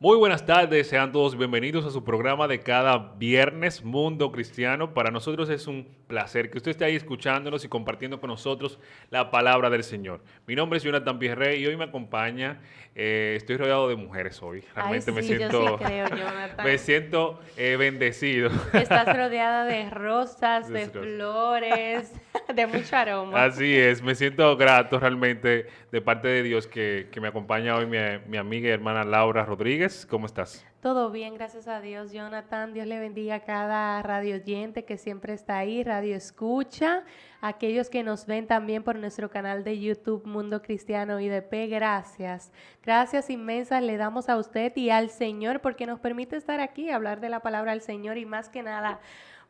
Muy buenas tardes, sean todos bienvenidos a su programa de cada viernes, Mundo Cristiano. Para nosotros es un placer que usted esté ahí escuchándonos y compartiendo con nosotros la palabra del Señor. Mi nombre es Jonathan Pierre y hoy me acompaña, estoy rodeado de mujeres hoy. Ay, Realmente sí, yo sí creo, me Jonathan. siento bendecido. Estás rodeada de rosas, de flores, de mucho aroma. Así es, me siento grato realmente de parte de Dios que me acompaña hoy mi amiga y hermana Laura Rodríguez. ¿Cómo estás? Todo bien, gracias a Dios, Jonathan. Dios le bendiga a cada radio oyente que siempre está ahí, radio escucha, aquellos que nos ven también por nuestro canal de YouTube Mundo Cristiano IDP. Gracias. Gracias inmensas le damos a usted y al Señor porque nos permite estar aquí, hablar de la palabra del Señor y más que nada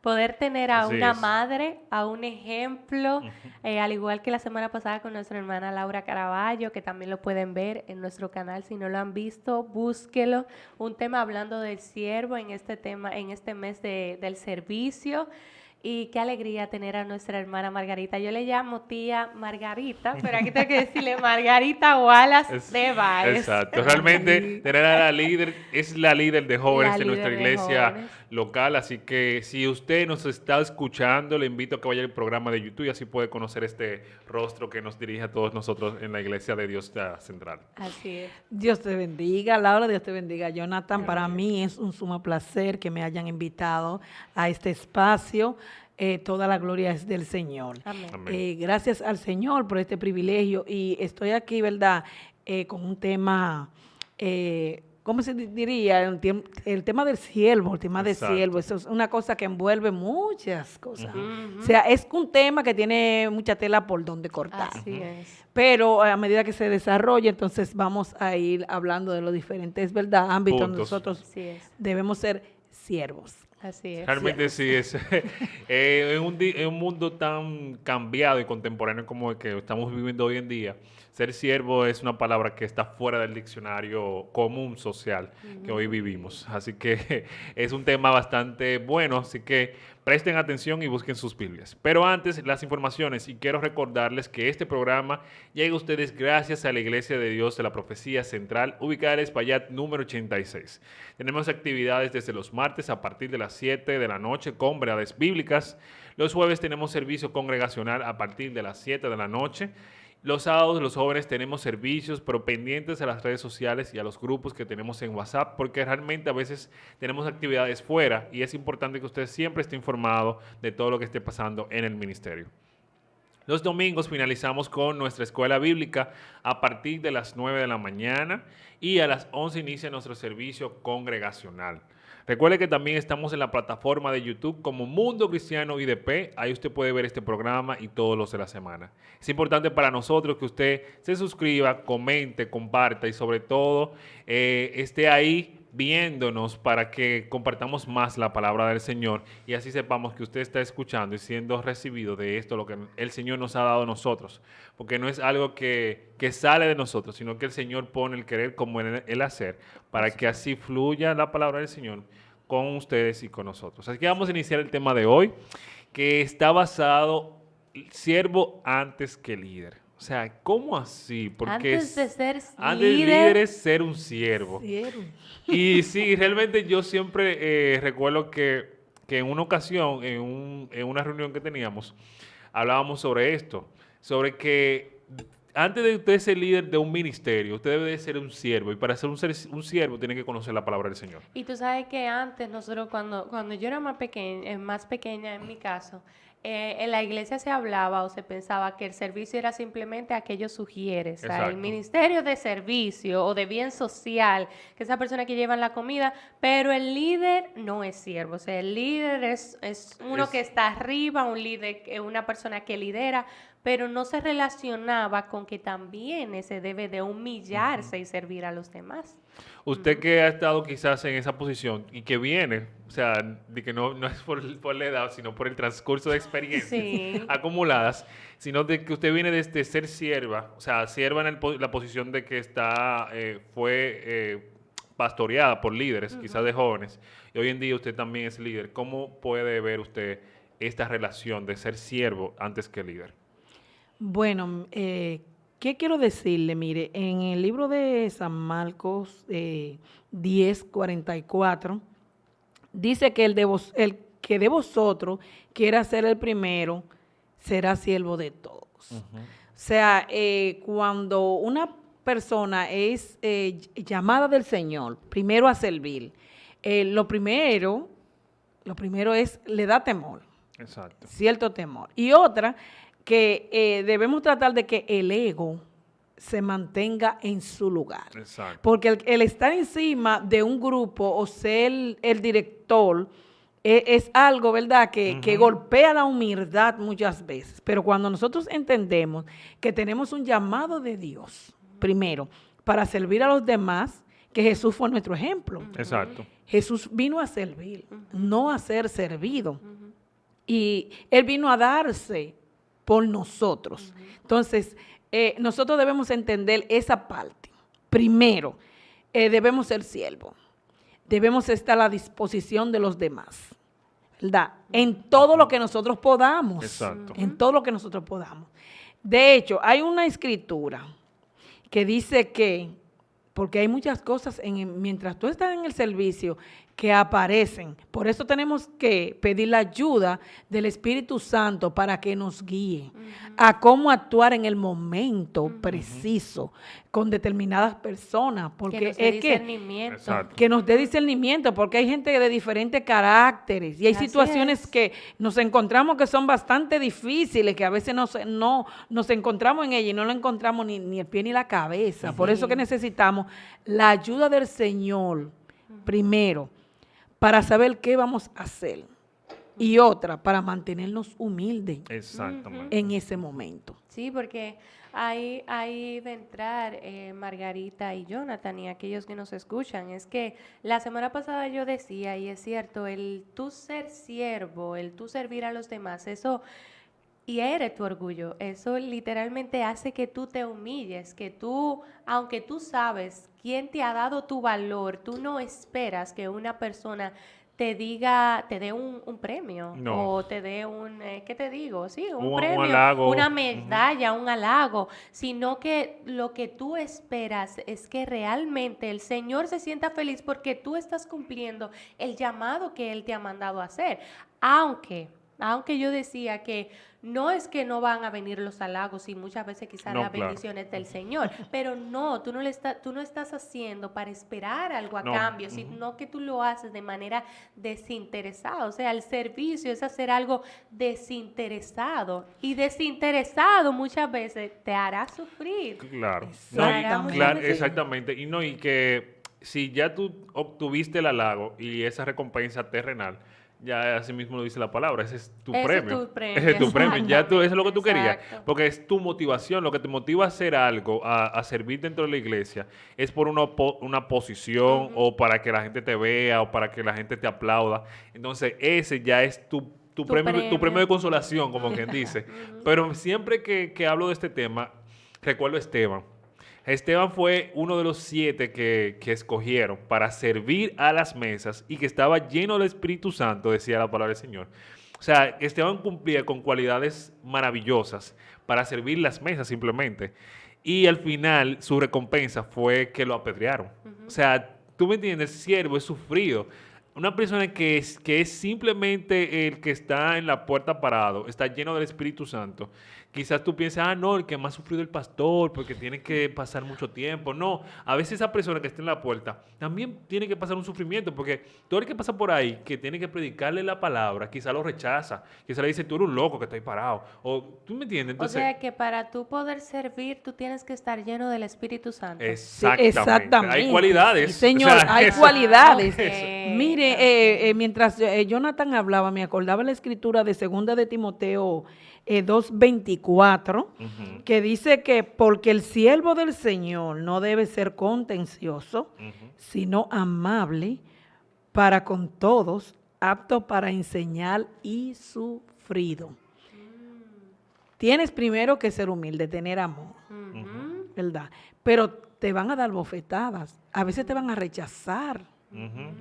poder tener a Así una es. madre, a un ejemplo, al igual que la semana pasada con nuestra hermana Laura Caraballo, que también lo pueden ver en nuestro canal. Si no lo han visto, búsquelo. Un tema hablando del siervo en este tema, en este mes del servicio. Y qué alegría tener a nuestra hermana Margarita. Yo le llamo tía Margarita, pero aquí tengo que decirle Margarita Wallace Es, de Baez. exacto. Realmente Sí, tener a la líder, es la líder de jóvenes La de nuestra líder de iglesia jóvenes. local, así que si usted nos está escuchando, le invito a que vaya al programa de YouTube y así puede conocer este rostro que nos dirige a todos nosotros en la iglesia de Dios Central. Así es. Dios te bendiga, Laura, Dios te bendiga, Jonathan. Para Amén. mí es un sumo placer que me hayan invitado a este espacio. Toda la gloria es del Señor. Amén. Amén. Gracias al Señor por este privilegio y estoy aquí, ¿verdad? Con un tema, ¿cómo se diría? El tema del siervo, el tema del siervo. Exacto. Eso es una cosa que envuelve muchas cosas. Ujú. O sea, es un tema que tiene mucha tela por donde cortar. Así es. Pero a medida que se desarrolla, entonces vamos a ir hablando de los diferentes, ¿verdad?, ámbitos donde Puntos. nosotros Así es. debemos ser siervos. Así es. Realmente Siervos. sí es en un mundo tan cambiado y contemporáneo como el que estamos viviendo hoy en día. Ser siervo es una palabra que está fuera del diccionario común social que hoy vivimos. Así que es un tema bastante bueno, así que presten atención y busquen sus Biblias. Pero antes, las informaciones, y quiero recordarles que este programa llega a ustedes gracias a la Iglesia de Dios de la Profecía Central, ubicada en Espaillat número 86. Tenemos actividades desde los martes a partir de las 7 de la noche con verdades bíblicas. Los jueves tenemos servicio congregacional a partir de las 7 de la noche. Los sábados los jóvenes tenemos servicios, pero pendientes a las redes sociales y a los grupos que tenemos en WhatsApp, porque realmente a veces tenemos actividades fuera y es importante que usted siempre esté informado de todo lo que esté pasando en el ministerio. Los domingos finalizamos con nuestra escuela bíblica a partir de las 9 de la mañana y a las 11 inicia nuestro servicio congregacional. Recuerde que también estamos en la plataforma de YouTube como Mundo Cristiano IDP. Ahí usted puede ver este programa y todos los de la semana. Es importante para nosotros que usted se suscriba, comente, comparta y sobre todo esté ahí viéndonos para que compartamos más la palabra del Señor y así sepamos que usted está escuchando y siendo recibido de esto, lo que el Señor nos ha dado a nosotros. Porque no es algo que sale de nosotros, sino que el Señor pone el querer como el hacer para que así fluya la palabra del Señor con ustedes y con nosotros. Así que vamos a iniciar el tema de hoy, que está basado siervo antes que líder. O sea, ¿cómo así? Porque Antes de ser antes de líder líder, es ser un siervo. Siervos. Y sí, realmente yo siempre recuerdo que en una ocasión, en una reunión que teníamos, hablábamos sobre esto, sobre que antes de usted ser líder de un ministerio, usted debe de ser un siervo, y para ser un siervo tiene que conocer la palabra del Señor. y tú sabes que antes nosotros cuando yo era más pequeña en mi caso, en la iglesia se hablaba o se pensaba que el servicio era simplemente aquello sugieres, o sea, el Exacto. ministerio de servicio o de bien social, que esa persona que lleva la comida, pero el líder no es siervo, o sea, el líder es uno que Es, está arriba, un líder, una persona que lidera, pero no se relacionaba con que también se debe de humillarse y servir a los demás. usted que ha estado quizás en esa posición y que viene, o sea, de que no es por la edad, sino por el transcurso de experiencias Sí. acumuladas, sino de que usted viene desde ser sierva, o sea, sierva en la posición de que fue pastoreada por líderes, quizás de jóvenes, y hoy en día usted también es líder. ¿Cómo puede ver usted esta relación de ser siervo antes que líder? Bueno, ¿Qué quiero decirle? Mire, en el libro de San Marcos 10:44, dice que el que de vosotros quiera ser el primero, será siervo de todos. Ujú. O sea, cuando una persona es llamada del Señor, primero a servir, lo primero es, le da temor, Exacto. cierto temor. Y otra, que debemos tratar de que el ego se mantenga en su lugar. Exacto. Porque el estar encima de un grupo o ser el director es algo, ¿verdad?, que golpea la humildad muchas veces. Pero cuando nosotros entendemos que tenemos un llamado de Dios, primero, para servir a los demás, que Jesús fue nuestro ejemplo. Exacto. Jesús vino a servir, no a ser servido. Y Él vino a darse por nosotros. Entonces, nosotros debemos entender esa parte. Primero, debemos ser siervos. Debemos estar a la disposición de los demás, ¿verdad? En todo lo que nosotros podamos. Exacto. En todo lo que nosotros podamos. De hecho, hay una escritura que dice que, porque hay muchas cosas, mientras tú estás en el servicio, que aparecen. Por eso tenemos que pedir la ayuda del Espíritu Santo para que nos guíe a cómo actuar en el momento preciso con determinadas personas. Porque Que nos dé es que discernimiento. Exacto. que nos dé discernimiento, porque hay gente de diferentes caracteres y hay Así situaciones es. que nos encontramos que son bastante difíciles, que a veces no nos encontramos en ella y no lo encontramos ni el pie ni la cabeza. Por eso que necesitamos la ayuda del Señor, primero, para saber qué vamos a hacer, y otra, para mantenernos humildes Exactamente. en ese momento. Sí, porque ahí de entrar Margarita y Jonathan y aquellos que nos escuchan, es que la semana pasada yo decía, y es cierto, el tú ser siervo, el tú servir a los demás, eso hiere tu orgullo, eso literalmente hace que tú te humilles, que tú, aunque tú sabes quién te ha dado tu valor, tú no esperas que una persona te diga, te dé un premio, No. o te dé ¿qué te digo? Sí, un Un premio, halago. una medalla, un halago, sino que lo que tú esperas es que realmente el Señor se sienta feliz porque tú estás cumpliendo el llamado que Él te ha mandado a hacer, aunque yo decía que no es que no van a venir los halagos y muchas veces quizás No, las claro. bendiciones del Señor, pero no, tú no estás haciendo para esperar algo a No. cambio, sino que tú lo haces de manera desinteresada. O sea, el servicio es hacer algo desinteresado, y desinteresado muchas veces te hará sufrir. Claro. Exactamente. Claro, Sí. exactamente. Y que si ya tú obtuviste el halago y esa recompensa terrenal, ya así mismo lo dice la palabra, ese es tu Ese es premio. tu premio, Ese es tu premio. Ya tú, eso es lo que tú querías. exacto. Porque es tu motivación, lo que te motiva a hacer algo, a servir dentro de la iglesia, es por una posición o para que la gente te vea o para que la gente te aplauda. Entonces, ese ya es tu premio de consolación, como quien dice. Pero siempre que hablo de este tema, recuerdo a Esteban. Esteban fue uno de los 7 que escogieron para servir a las mesas y que estaba lleno del Espíritu Santo, decía la palabra del Señor. O sea, Esteban cumplía con cualidades maravillosas para servir las mesas simplemente. Y al final su recompensa fue que lo apedrearon. O sea, tú me entiendes, siervo es sufrido. Una persona que es simplemente el que está en la puerta parado, está lleno del Espíritu Santo. Quizás tú pienses, no, el que más ha sufrido es el pastor, porque tiene que pasar mucho tiempo. No, a veces esa persona que está en la puerta también tiene que pasar un sufrimiento, porque todo el que pasa por ahí, que tiene que predicarle la palabra, quizás lo rechaza, quizás le dice, tú eres un loco que está ahí parado. O, ¿tú me entiendes? Entonces, O sea que para tú poder servir, tú tienes que estar lleno del Espíritu Santo. exactamente. Exactamente. Hay cualidades. Sí, señor, O sea, hay eso- cualidades. Ok. Mire, mientras Jonathan hablaba, me acordaba la escritura de 2 de Timoteo 2:24, Ujú, que dice que porque el siervo del Señor no debe ser contencioso, ujú. sino amable para con todos, apto para enseñar y sufrido. Tienes primero que ser humilde, tener amor, Ujú. ¿verdad? Pero te van a dar bofetadas, a veces te van a rechazar, Ujú.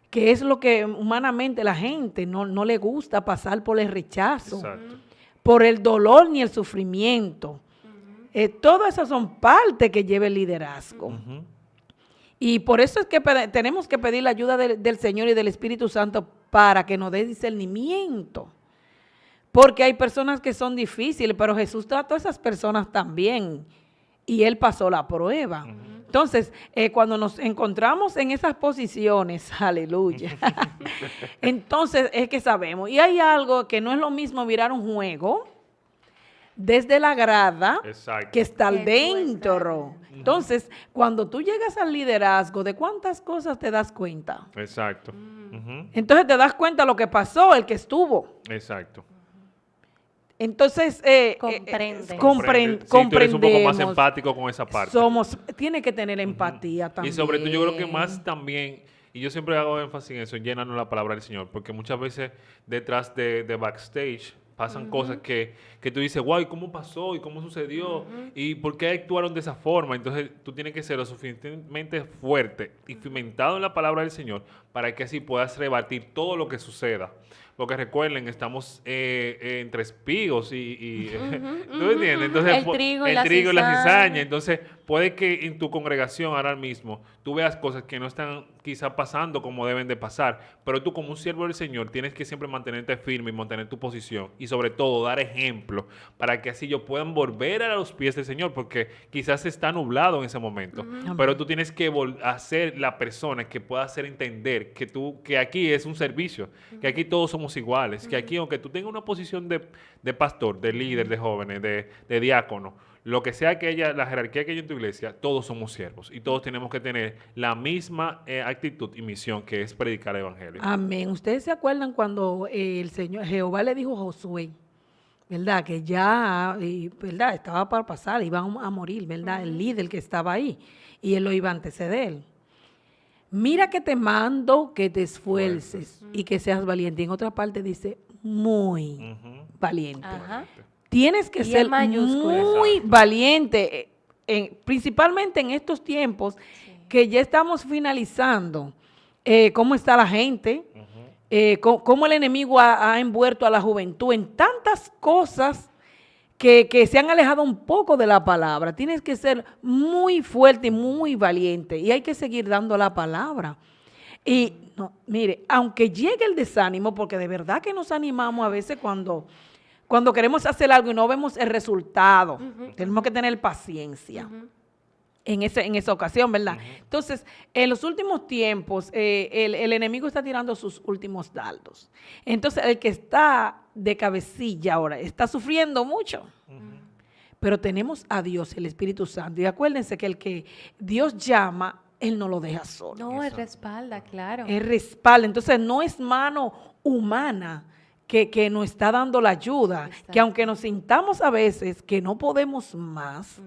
que es lo que humanamente la gente no le gusta, pasar por el rechazo, Exacto. por el dolor ni el sufrimiento. Todas esas son parte que lleva el liderazgo. Ujú. Y por eso es que tenemos que pedir la ayuda del Señor y del Espíritu Santo para que nos dé discernimiento. Porque hay personas que son difíciles, pero Jesús trató a esas personas también y Él pasó la prueba. Entonces, cuando nos encontramos en esas posiciones, aleluya, entonces es que sabemos. Y hay algo que no es lo mismo mirar un juego desde la grada Exacto. que estar Que tú dentro. estás. Entonces, cuando tú llegas al liderazgo, ¿de cuántas cosas te das cuenta? Exacto. Ujú. Entonces te das cuenta lo que pasó, el que estuvo. Exacto. Entonces, Comprende. Sí, tú eres un poco más comprendemos. empático con esa parte. Tiene que tener empatía también. Y sobre todo yo creo que más también, y yo siempre hago énfasis en eso, en llenarnos la palabra del Señor, porque muchas veces detrás de backstage pasan cosas que tú dices, wow, ¿y cómo pasó? ¿Y cómo sucedió? ¿Y por qué actuaron de esa forma? Entonces tú tienes que ser lo suficientemente fuerte y cimentado en la palabra del Señor para que así puedas rebatir todo lo que suceda. Porque recuerden, estamos entre espigos ¿tú entiendes? Entonces, El trigo y el la trigo y la cizaña. cizaña. Entonces, puede que en tu congregación ahora mismo tú veas cosas que no están quizá pasando como deben de pasar, pero tú como un siervo del Señor tienes que siempre mantenerte firme y mantener tu posición y sobre todo dar ejemplo para que así ellos puedan volver a los pies del Señor, porque quizás está nublado en ese momento, pero tú tienes que ser la persona que pueda hacer entender que aquí es un servicio, que aquí todos somos iguales, que aquí aunque tú tengas una posición de pastor, de líder, de jóvenes, de diácono, lo que sea que haya, la jerarquía que haya en tu iglesia, todos somos siervos y todos tenemos que tener la misma actitud y misión que es predicar el evangelio. Amén. ¿Ustedes se acuerdan cuando el Señor Jehová le dijo a Josué, verdad, que ya, verdad, estaba para pasar, iban a morir, verdad, el líder que estaba ahí y él lo iba a anteceder? Mira que te mando que te esfuerces y que seas valiente. En otra parte dice, muy Ujú. valiente. Ajá. Tienes que Y en ser mayúsculas. muy Exacto. valiente, principalmente en estos tiempos que ya estamos finalizando. ¿Cómo está la gente? Cómo el enemigo ha envuelto a la juventud en tantas cosas que se han alejado un poco de la palabra. Tienes que ser muy fuerte y muy valiente y hay que seguir dando la palabra. Y no, mire, aunque llegue el desánimo, porque de verdad que nos animamos a veces cuando queremos hacer algo y no vemos el resultado, tenemos que tener paciencia en esa ocasión, ¿verdad? Entonces, en los últimos tiempos, el enemigo está tirando sus últimos dardos. Entonces, el que está de cabecilla ahora está sufriendo mucho. Pero tenemos a Dios, el Espíritu Santo. Y acuérdense que el que Dios llama, Él no lo deja solo. No, él respalda, claro. Él respalda. Entonces, no es mano humana que nos está dando la ayuda, Exacto. que aunque nos sintamos a veces que no podemos más,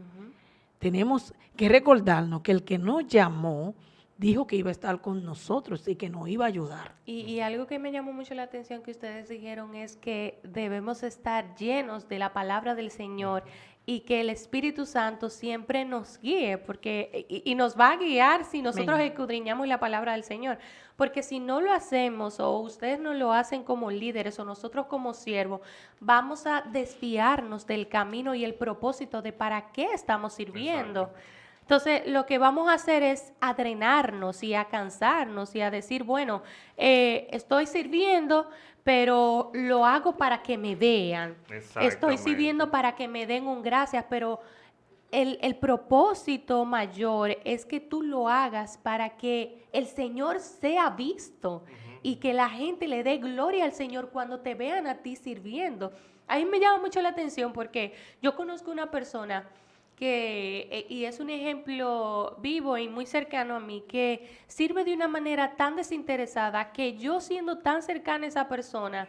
tenemos que recordarnos que el que nos llamó dijo que iba a estar con nosotros y que nos iba a ayudar. Y algo que me llamó mucho la atención que ustedes dijeron es que debemos estar llenos de la palabra del Señor y que el Espíritu Santo siempre nos guíe, porque y nos va a guiar si nosotros Amén. escudriñamos la palabra del Señor. Porque si no lo hacemos o ustedes no lo hacen como líderes o nosotros como siervos, vamos a desviarnos del camino y el propósito de para qué estamos sirviendo. Exacto. Entonces, lo que vamos a hacer es a drenarnos y a cansarnos y a decir, bueno, estoy sirviendo, pero lo hago para que me vean. Estoy Exactamente. sirviendo para que me den un gracias, pero el propósito mayor es que tú lo hagas para que el Señor sea visto y que la gente le dé gloria al Señor cuando te vean a ti sirviendo. A mí me llama mucho la atención porque yo conozco una persona que, y es un ejemplo vivo y muy cercano a mí, que sirve de una manera tan desinteresada que yo siendo tan cercana a esa persona,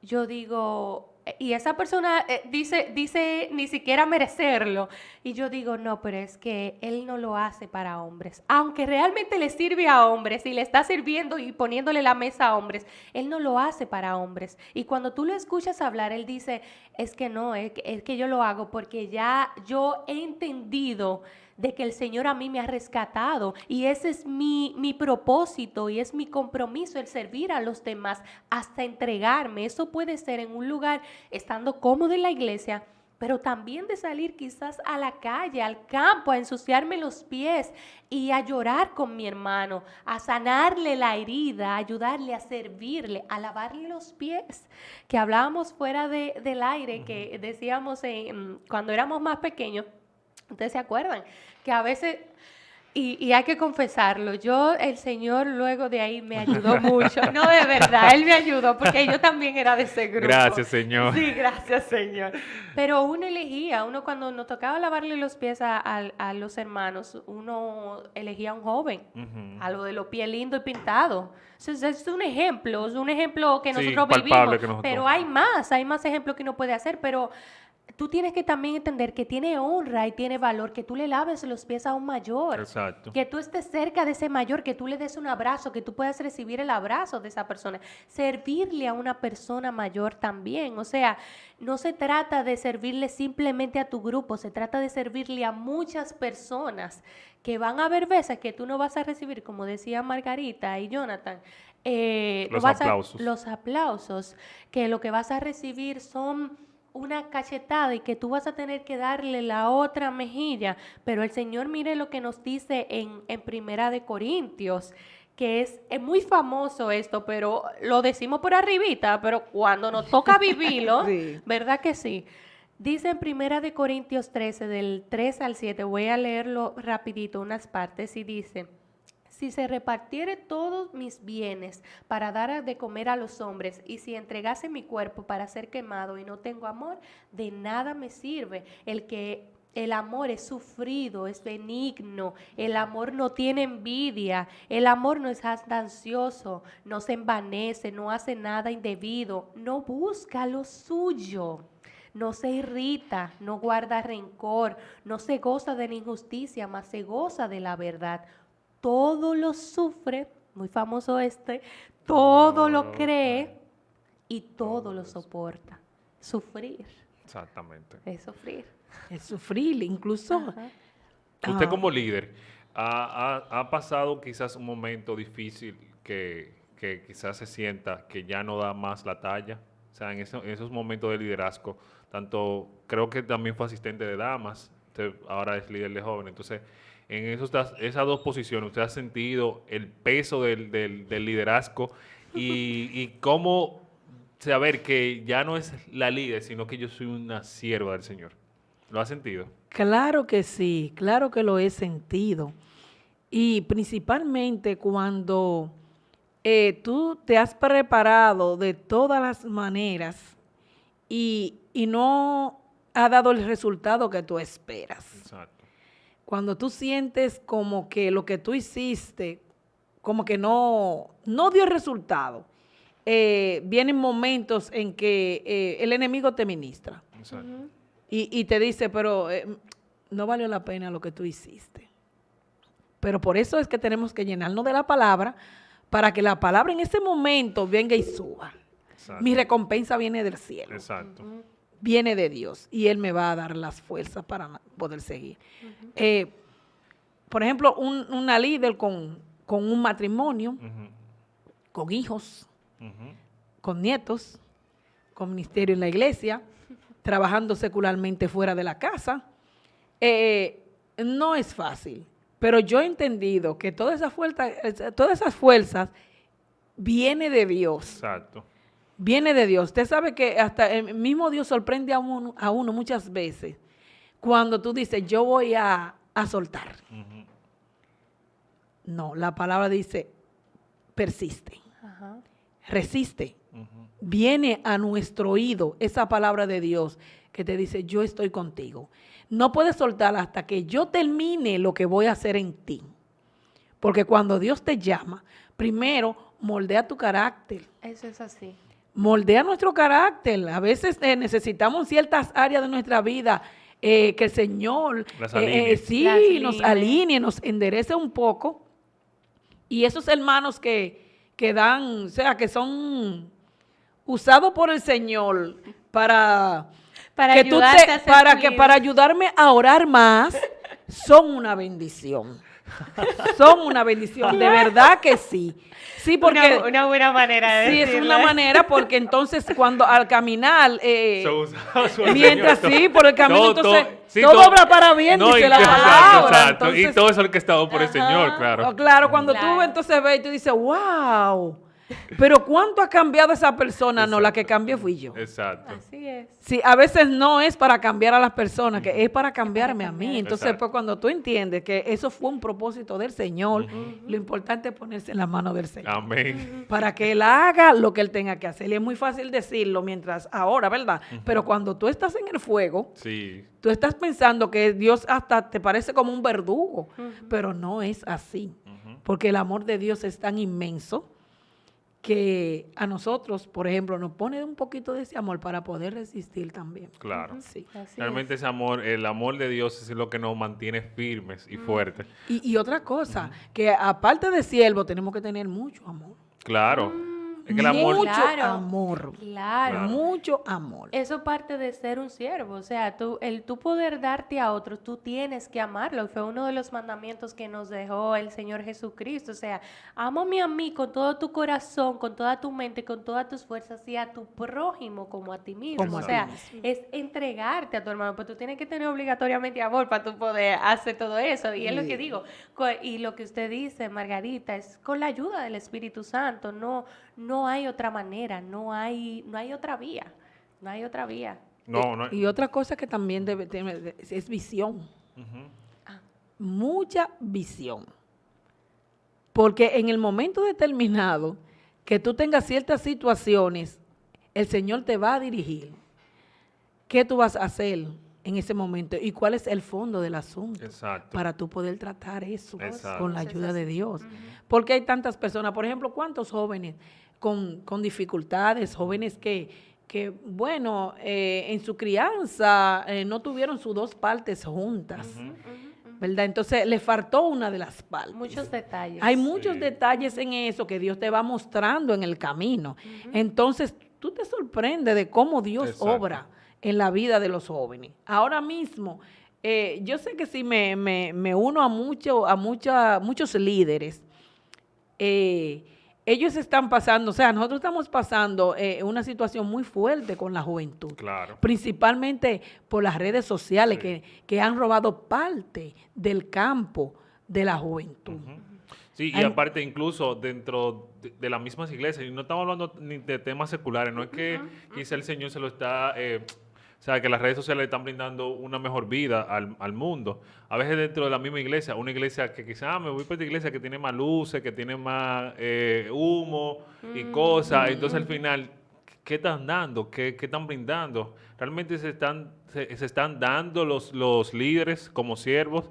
yo digo, y esa persona dice ni siquiera merecerlo, y yo digo, no, pero es que él no lo hace para hombres, aunque realmente le sirve a hombres y le está sirviendo y poniéndole la mesa a hombres, él no lo hace para hombres, y cuando tú lo escuchas hablar, él dice, es que no, es que yo lo hago porque ya yo he entendido de que el Señor a mí me ha rescatado y ese es mi propósito y es mi compromiso el servir a los demás hasta entregarme. Eso puede ser en un lugar estando cómodo en la iglesia, pero también de salir quizás a la calle, al campo, a ensuciarme los pies y a llorar con mi hermano, a sanarle la herida, a ayudarle, a servirle, a lavarle los pies, que hablábamos fuera del aire, que decíamos cuando éramos más pequeños. ¿Ustedes se acuerdan? Que a veces, y hay que confesarlo, el Señor luego de ahí me ayudó mucho. No, de verdad, Él me ayudó porque yo también era de ese grupo. Gracias, Señor. Sí, gracias, Señor. Pero uno elegía, cuando nos tocaba lavarle los pies a los hermanos, uno elegía a un joven, a lo de los pies lindos y pintados. Es un ejemplo que nosotros vivimos, pero hay más ejemplos que uno puede hacer, pero tú tienes que también entender que tiene honra y tiene valor que tú le laves los pies a un mayor. Exacto. Que tú estés cerca de ese mayor, que tú le des un abrazo, que tú puedas recibir el abrazo de esa persona. Servirle a una persona mayor también. O sea, no se trata de servirle simplemente a tu grupo, se trata de servirle a muchas personas que van a haber veces que tú no vas a recibir, como decía Margarita y Jonathan, los aplausos, que lo que vas a recibir son una cachetada y que tú vas a tener que darle la otra mejilla, pero el Señor, mire lo que nos dice en Primera de Corintios, que es muy famoso esto, pero lo decimos por arribita, pero cuando nos toca vivirlo, sí. ¿Verdad que sí? Dice en Primera de Corintios 13, del 3 al 7, voy a leerlo rapidito, unas partes, y dice: si se repartiere todos mis bienes para dar de comer a los hombres, y si entregase mi cuerpo para ser quemado y no tengo amor, de nada me sirve. El amor es sufrido, es benigno, el amor no tiene envidia, el amor no es ansioso, no se envanece, no hace nada indebido, no busca lo suyo, no se irrita, no guarda rencor, no se goza de la injusticia, mas se goza de la verdad. Todo lo sufre, muy famoso todo lo cree y todo lo soporta. Sufrir. Exactamente. Es sufrir. Es sufrir, incluso. Usted como líder, ¿ha pasado quizás un momento difícil que quizás se sienta que ya no da más la talla? O sea, en esos momentos de liderazgo, creo que también fue asistente de damas, usted ahora es líder de jóvenes, entonces en esas dos posiciones, ¿usted ha sentido el peso del liderazgo y cómo saber que ya no es la líder, sino que yo soy una sierva del Señor? ¿Lo ha sentido? Claro que sí, claro que lo he sentido. Y principalmente cuando tú te has preparado de todas las maneras y no ha dado el resultado que tú esperas. Exacto. Cuando tú sientes como que lo que tú hiciste, como que no dio resultado, vienen momentos en que el enemigo te ministra. Exacto. Y te dice, pero no valió la pena lo que tú hiciste. Pero por eso es que tenemos que llenarnos de la palabra, para que la palabra en ese momento venga y suba. Exacto. Mi recompensa viene del cielo. Exacto. Viene de Dios y Él me va a dar las fuerzas para poder seguir. Por ejemplo, una líder con un matrimonio, con hijos, con nietos, con ministerio en la iglesia, trabajando secularmente fuera de la casa, no es fácil. Pero yo he entendido que todas esas fuerzas viene de Dios. Exacto. Viene de Dios. Usted sabe que hasta el mismo Dios sorprende a uno muchas veces cuando tú dices, yo voy a soltar. No, la palabra dice, persiste, resiste. Viene a nuestro oído esa palabra de Dios que te dice, yo estoy contigo. No puedes soltar hasta que yo termine lo que voy a hacer en ti. Porque cuando Dios te llama, primero moldea tu carácter. Eso es así. Moldea nuestro carácter. A veces necesitamos ciertas áreas de nuestra vida que el Señor nos alinee, nos enderece un poco. Y esos hermanos que dan, o sea, que son usados por el Señor para ayudarme a orar más, son una bendición. son una bendición, de verdad que sí. Sí, porque Una buena manera de sí, es decirlo. una manera, porque entonces cuando al caminar, Se usa su mientras Señor, sí, por el camino, entonces sí, todo obra para bien, no, dice y la exacto, palabra. exacto. Y Entonces, todo eso orquestado por el Ajá. Señor, claro. claro, cuando tú Claro. entonces ves y tú dices, wow, pero ¿cuánto ha cambiado esa persona? No, la que Exacto. cambió fui yo. Exacto. Así es. Sí, a veces no es para cambiar a las personas, que es para cambiarme a mí. cambiar. Entonces, Exacto. pues cuando tú entiendes que eso fue un propósito del Señor, lo importante es ponerse en la mano del Señor. Amén. Para que Él haga lo que Él tenga que hacer. Y es muy fácil decirlo mientras ahora, ¿verdad? Pero cuando tú estás en el fuego, Sí. tú estás pensando que Dios hasta te parece como un verdugo, pero no es así. Porque el amor de Dios es tan inmenso que a nosotros, por ejemplo, nos pone un poquito de ese amor para poder resistir también. Claro. Sí. Así Realmente ese amor, el amor de Dios es lo que nos mantiene firmes y fuertes. Y otra cosa, que aparte de siervo, tenemos que tener mucho amor. Claro. Es que el amor... Mucho Claro. amor. Claro. Mucho amor. Eso parte de ser un siervo, o sea, el tú poder darte a otro, tú tienes que amarlo. Y fue uno de los mandamientos que nos dejó el Señor Jesucristo. O sea, ámame a mí con todo tu corazón, con toda tu mente, con todas tus fuerzas y a tu prójimo como a ti mismo. Como a o ti sea, mismo. es entregarte a tu hermano, pero tú tienes que tener obligatoriamente amor para tú poder hacer todo eso. Y es lo que digo. Y lo que usted dice, Margarita, es con la ayuda del Espíritu Santo. No hay otra manera, no hay otra vía. No hay otra vía. No. Y otra cosa que también debe tener es visión. Ujú. Mucha visión. Porque en el momento determinado que tú tengas ciertas situaciones, el Señor te va a dirigir. ¿Qué tú vas a hacer en ese momento? ¿Y cuál es el fondo del asunto? Exacto. Para tú poder tratar eso Exacto. con la Eso es ayuda de así. Dios. Porque hay tantas personas, por ejemplo, ¿cuántos jóvenes con dificultades, jóvenes que bueno, en su crianza no tuvieron sus dos partes juntas, ¿verdad? Entonces le faltó una de las partes. Muchos detalles. Hay muchos Sí. detalles en eso que Dios te va mostrando en el camino. Entonces tú te sorprendes de cómo Dios Exacto. obra en la vida de los jóvenes. Ahora mismo, yo sé que si me uno a muchos líderes, ellos están pasando, o sea, nosotros estamos pasando una situación muy fuerte con la juventud. Claro. Principalmente por las redes sociales Sí. que han robado parte del campo de la juventud. Sí, y Hay- aparte incluso dentro de las mismas iglesias, y no estamos hablando ni de temas seculares, no es que quizá el Señor se lo está, o sea, que las redes sociales le están brindando una mejor vida al mundo. A veces dentro de la misma iglesia, una iglesia que quizá me voy para esta iglesia que tiene más luces, que tiene más humo y cosas, entonces al final, ¿qué están dando? ¿Qué están brindando? Realmente se están dando los líderes como siervos,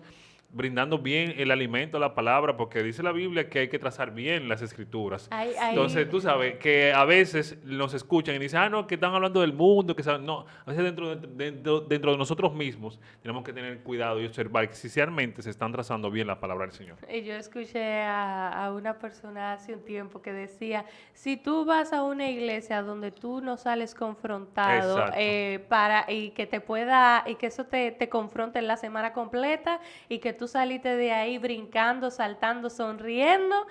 brindando bien el alimento, la palabra, porque dice la Biblia que hay que trazar bien las escrituras. Entonces, tú sabes que a veces nos escuchan y dicen, no, que están hablando del mundo, que saben. No, a veces dentro de nosotros mismos tenemos que tener cuidado y observar que sinceramente se están trazando bien la palabra del Señor. Y yo escuché a una persona hace un tiempo que decía, si tú vas a una iglesia donde tú no sales confrontado Exacto. y que y que eso te confronte en la semana completa y que tú saliste de ahí brincando, saltando, sonriendo,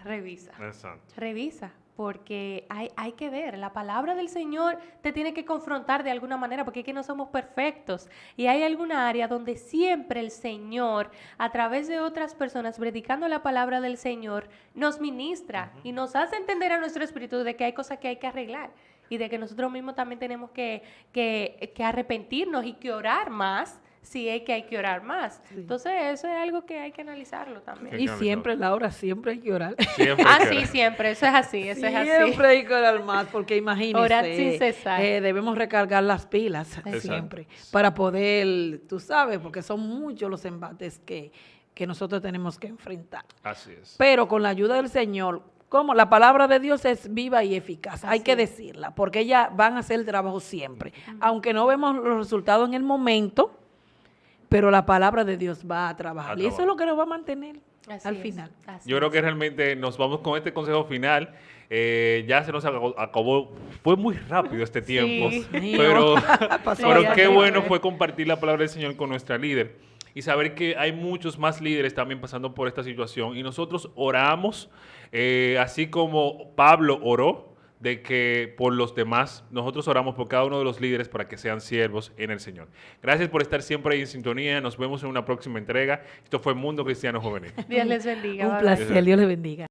revisa. Exacto. Revisa, porque hay que ver, la palabra del Señor te tiene que confrontar de alguna manera, porque es que no somos perfectos. Y hay alguna área donde siempre el Señor, a través de otras personas, predicando la palabra del Señor, nos ministra y nos hace entender a nuestro espíritu de que hay cosas que hay que arreglar y de que nosotros mismos también tenemos que arrepentirnos y que orar más. Si es que hay que orar más. Sí. Entonces, eso es algo que hay que analizarlo también. Y siempre, Laura, siempre hay que orar. Siempre Ah, hay que sí, orar. siempre, eso es así, eso es así. Siempre hay que orar más, porque imagínese, Orar sin cesar. debemos recargar las pilas Exacto. siempre para poder, tú sabes, porque son muchos los embates que nosotros tenemos que enfrentar. Así es. Pero con la ayuda del Señor, como la palabra de Dios es viva y eficaz, hay Así que es. decirla, porque ellas van a hacer el trabajo siempre. Aunque no vemos los resultados en el momento, pero la palabra de Dios va a trabajar. Y eso es lo que nos va a mantener Así al es, final. así Yo creo es. que realmente nos vamos con este consejo final. Ya se nos acabó. Fue muy rápido este tiempo. Dios mío. Pero, Pasó pero ya qué se bueno fue. fue compartir la palabra del Señor con nuestra líder. y saber que hay muchos más líderes también pasando por esta situación y nosotros oramos, así como Pablo oró, de que por los demás, nosotros oramos por cada uno de los líderes para que sean siervos en el Señor. Gracias por estar siempre ahí en sintonía. Nos vemos en una próxima entrega. Esto fue Mundo Cristiano Juvenil. Dios les bendiga. Un Bye, bye. placer, Dios les bendiga.